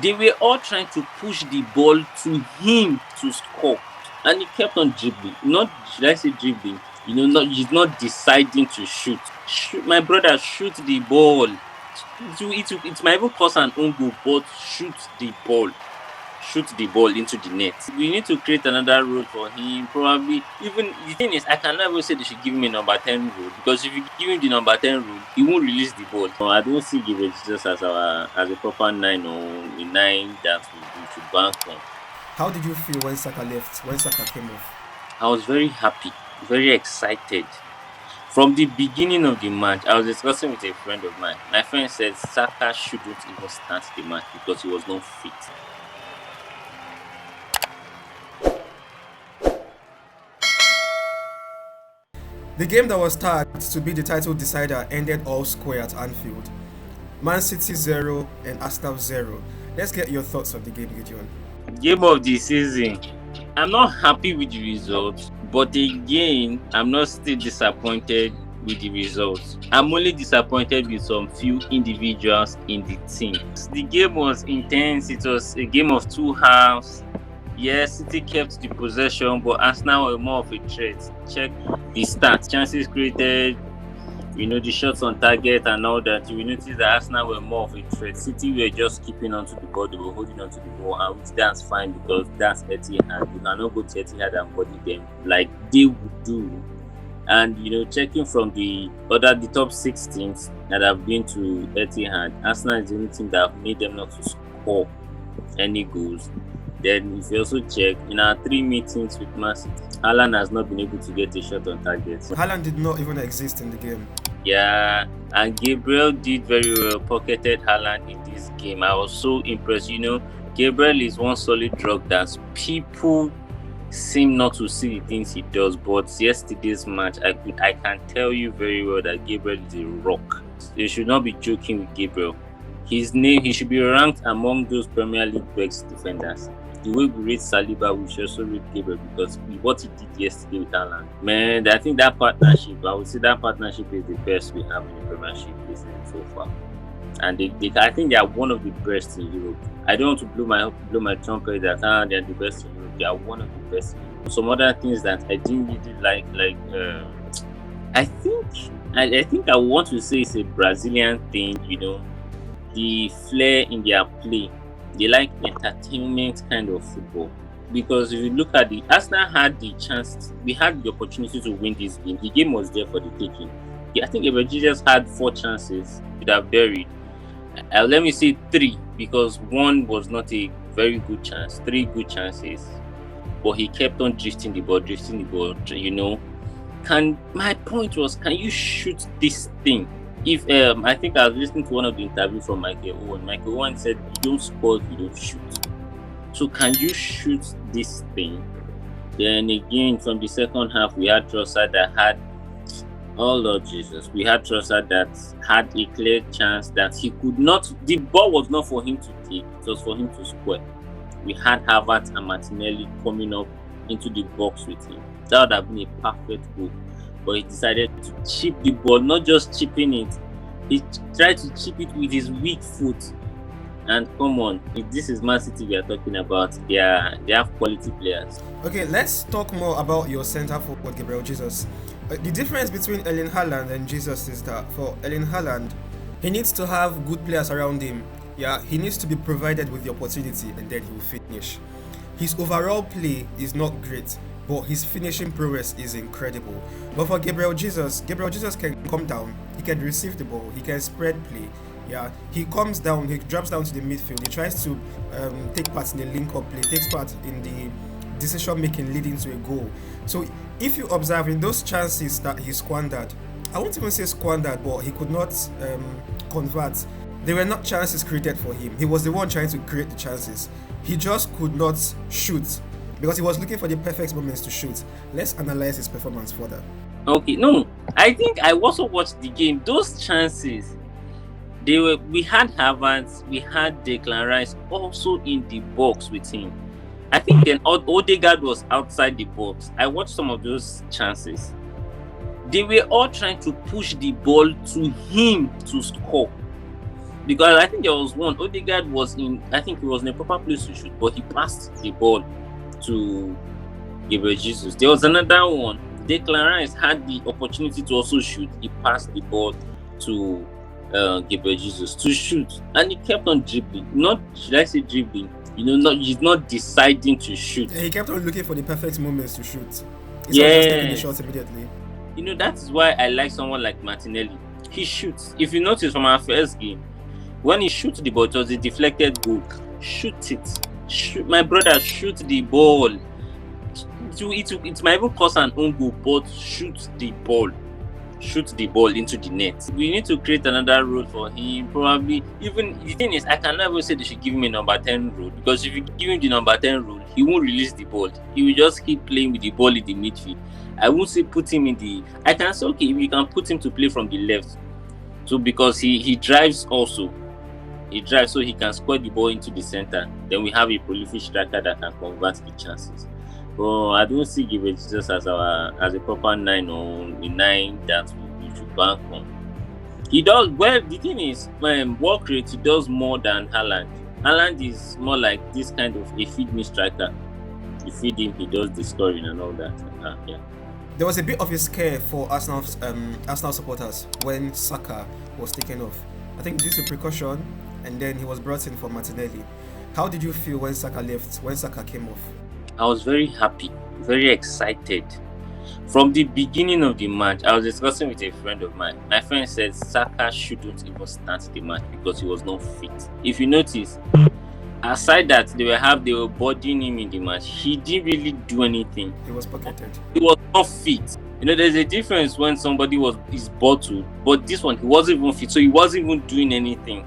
They were all trying to push the ball to him to score, and he kept on dribbling. Not, should I say dribbling? He's not deciding to shoot. Shoot, my brother, shoot the ball. It might even cause an own goal, but shoot the ball. Shoot the ball into the net. We need to create another role for him. Probably, even the thing is, I cannot even say they should give him a number 10 role, because if you give him the number 10 role, he won't release the ball. So I don't see Gabriel Jesus as a proper 9 or a 9 that we should bank on. How did you feel when Saka left? When Saka came off? I was very happy, very excited. From the beginning of the match, I was discussing with a friend of mine. My friend said Saka shouldn't even start the match because he was not fit. The game that was tagged to be the title decider ended all square at Anfield. Man City 0 and Arsenal 0. Let's get your thoughts on the game, Gideon. Game of the season. I'm not happy with the results, but again, I'm not still disappointed with the results. I'm only disappointed with some few individuals in the team. The game was intense. It was a game of two halves. Yes, City kept the possession, but Arsenal were more of a threat. Check the stats, chances created, the shots on target and all that. You will notice that Arsenal were more of a threat. City were just keeping onto the ball, they were holding onto the ball, and which that's fine because that's Etihad. You cannot go to Etihad and body them like they would do. And checking from the top 6 teams that have been to Etihad, Arsenal is the only team that have made them not to score any goals. Then if you also check, in our 3 meetings with Man City, Haaland has not been able to get a shot on target. Haaland did not even exist in the game. Yeah, and Gabriel did very well, pocketed Haaland in this game. I was so impressed. Gabriel is one solid drug that people seem not to see the things he does. But yesterday's match, I can tell you very well that Gabriel is a rock. You should not be joking with Gabriel. He should be ranked among those Premier League best defenders. The way we rate Saliba, we should also rate Gabriel because what he did yesterday with Haaland. Man, I think that partnership, I would say that partnership is the best we have in the Premiership this season so far. And I think they are one of the best in Europe. I don't want to blow my trumpet that they are the best in Europe. They are one of the best in Europe. Some other things that I didn't really like I think I want to say it's a Brazilian thing, the flair in their play. They like entertainment kind of football. Because if you look at Arsenal had the chance, we had the opportunity to win this game. The game was there for the taking. I think Gabriel Jesus had 4 chances to have buried. Let me say 3 because 1 was not a very good chance. 3 good chances. But he kept on drifting the ball. My point was, can you shoot this thing? If I think I was listening to one of the interviews from Michael Owen. Michael Owen said, "You don't score if you don't shoot." So can you shoot this thing? Then again, from the second half, we had Trossard that had, oh Lord Jesus, we had Trossard that had a clear chance that he could not. The ball was not for him to take; it was for him to score. We had Havertz and Martinelli coming up into the box with him. That would have been a perfect goal. But he decided to chip the ball, not just chipping it. He tried to chip it with his weak foot. And come on, if this is Man City we are talking about, they have quality players. Okay, let's talk more about your centre forward, Gabriel Jesus. The difference between Erling Haaland and Jesus is that for Erling Haaland, he needs to have good players around him. Yeah, he needs to be provided with the opportunity and then he will finish. His overall play is not great, but his finishing prowess is incredible. But for Gabriel Jesus can come down, he can receive the ball, he can spread play. Yeah, he comes down, he drops down to the midfield, he tries to take part in the link-up play, takes part in the decision-making leading to a goal. So if you observe in those chances that he squandered, I won't even say squandered, but he could not convert. They were not chances created for him. He was the one trying to create the chances. He just could not shoot because he was looking for the perfect moments to shoot. Let's analyze his performance further. Okay, no, I think I also watched the game. Those chances, we had Havertz, we had Declan Rice also in the box with him. I think then Odegaard was outside the box. I watched some of those chances. They were all trying to push the ball to him to score. because I think there was one. Odegaard was in. I think he was in a proper place to shoot, but he passed the ball to Gabriel Jesus. There was another one. Declan Rice had the opportunity to also shoot. He passed the ball to Gabriel Jesus to shoot, and he kept on dribbling. Not should I say dribbling? He's not deciding to shoot. Yeah, he kept on looking for the perfect moments to shoot. He's not just taking the shots immediately. That is why I like someone like Martinelli. He shoots. If you notice from our first game, when he shoots the ball, it was a deflected goal. Shoot it. Shoot, my brother, shoot the ball. It might even cause an own goal, but shoot the ball. Shoot the ball into the net. We need to create another role for him. Probably, even the thing is, I can never say they should give him a number 10 role, because if you give him the number 10 role, he won't release the ball. He will just keep playing with the ball in the midfield. I won't say put him in the. I can say, okay, if you can put him to play from the left, so because he drives also. He drives so he can score the ball into the center. Then we have a prolific striker that can convert the chances. But I don't see Gabriel Jesus as a proper 9 or a 9 that we should bank on. He does well. The thing is, work rate, he does more than Haaland. Haaland is more like this kind of a feed me striker. You feed him, he does the scoring and all that. Yeah. There was a bit of a scare for Arsenal supporters when Saka was taken off. I think due to precaution, and then he was brought in for Martinelli. How did you feel when Saka left? When Saka came off? I was very happy, very excited. From the beginning of the match, I was discussing with a friend of mine. My friend said Saka shouldn't even start the match because he was not fit. If you notice, aside that they were bodying him in the match, he didn't really do anything. He was pocketed. He was not fit. There's a difference when somebody is bottled, but this one, he wasn't even fit, so he wasn't even doing anything.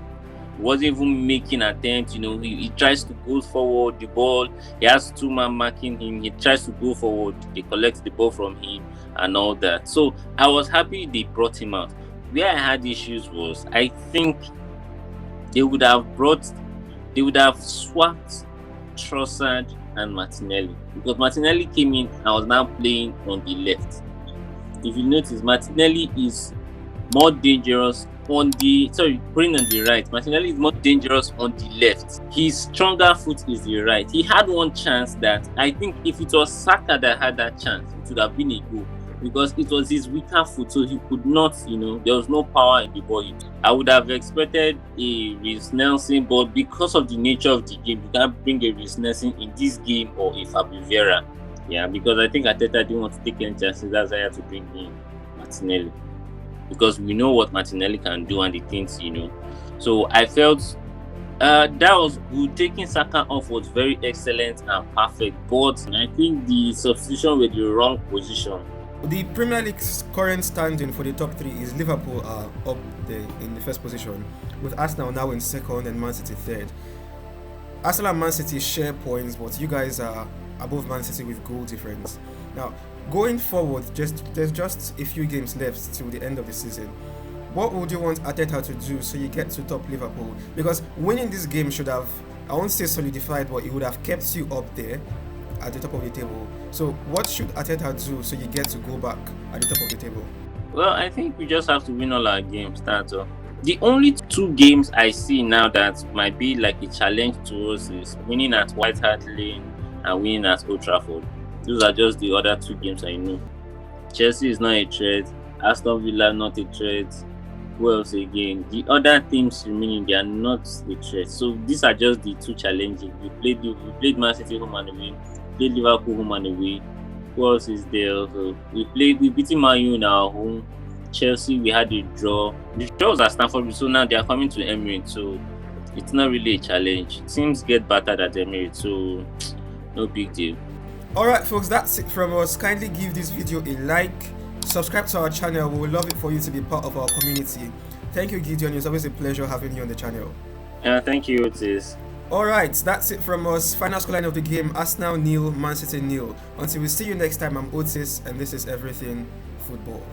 He wasn't even making attempts. He tries to go forward, the ball, he has 2 men marking him, he tries to go forward, they collect the ball from him and all that. So I was happy they brought him out. Where I had issues was, I think they would have swapped Trossard and Martinelli, because Martinelli came in and was now playing on the left. If you notice, Martinelli is more dangerous playing on the right. Martinelli is more dangerous on the left. His stronger foot is the right. He had one chance that I think if it was Saka that had that chance, it would have been a goal, because it was his weaker foot, so he could not, there was no power in the ball. I would have expected a Reece Nelson, but because of the nature of the game, you can't bring a Reece Nelson in this game or a Fabio Vieira. Yeah, because I think Ateta didn't want to take any chances. That's why I had to bring in Martinelli, because we know what Martinelli can do and the things, So I felt that was good. Taking Saka off was very excellent and perfect, but I think the substitution with the wrong position. The Premier League's current standing for the top 3 is Liverpool are up there in the first position, with Arsenal now in second and Man City third. Arsenal and Man City share points, but you guys are above Man City with goal difference. Now, going forward, there's just a few games left till the end of the season. What would you want Etihad to do so you get to top Liverpool? Because winning this game should have, I won't say solidified, but it would have kept you up there at the top of the table. So what should Etihad do so you get to go back at the top of the table? Well, I think we just have to win all our games. That's all. The only 2 games I see now that might be like a challenge to us is winning at White Hart Lane and winning at Old Trafford. Those are just the other 2 games I know. Chelsea is not a threat. Aston Villa not a threat. Who else again? The other teams remaining, they are not a threat. So these are just the 2 challenging. We played Man City home and away. Played Liverpool home and away. Who else is there? Also, we beat Man U in our home. Chelsea, we had a draw. The draw was at Stamford Bridge, so now they are coming to Emirates. So it's not really a challenge. Teams get battered at Emirates, so no big deal. Alright folks, that's it from us. Kindly give this video a like, subscribe to our channel. We would love it for you to be part of our community. Thank you, Gideon. It's always a pleasure having you on the channel. Thank you, Otis. Alright, that's it from us. Final scoreline of the game, Arsenal 0, Man City 0. Until we see you next time, I'm Otis and this is Everything Football.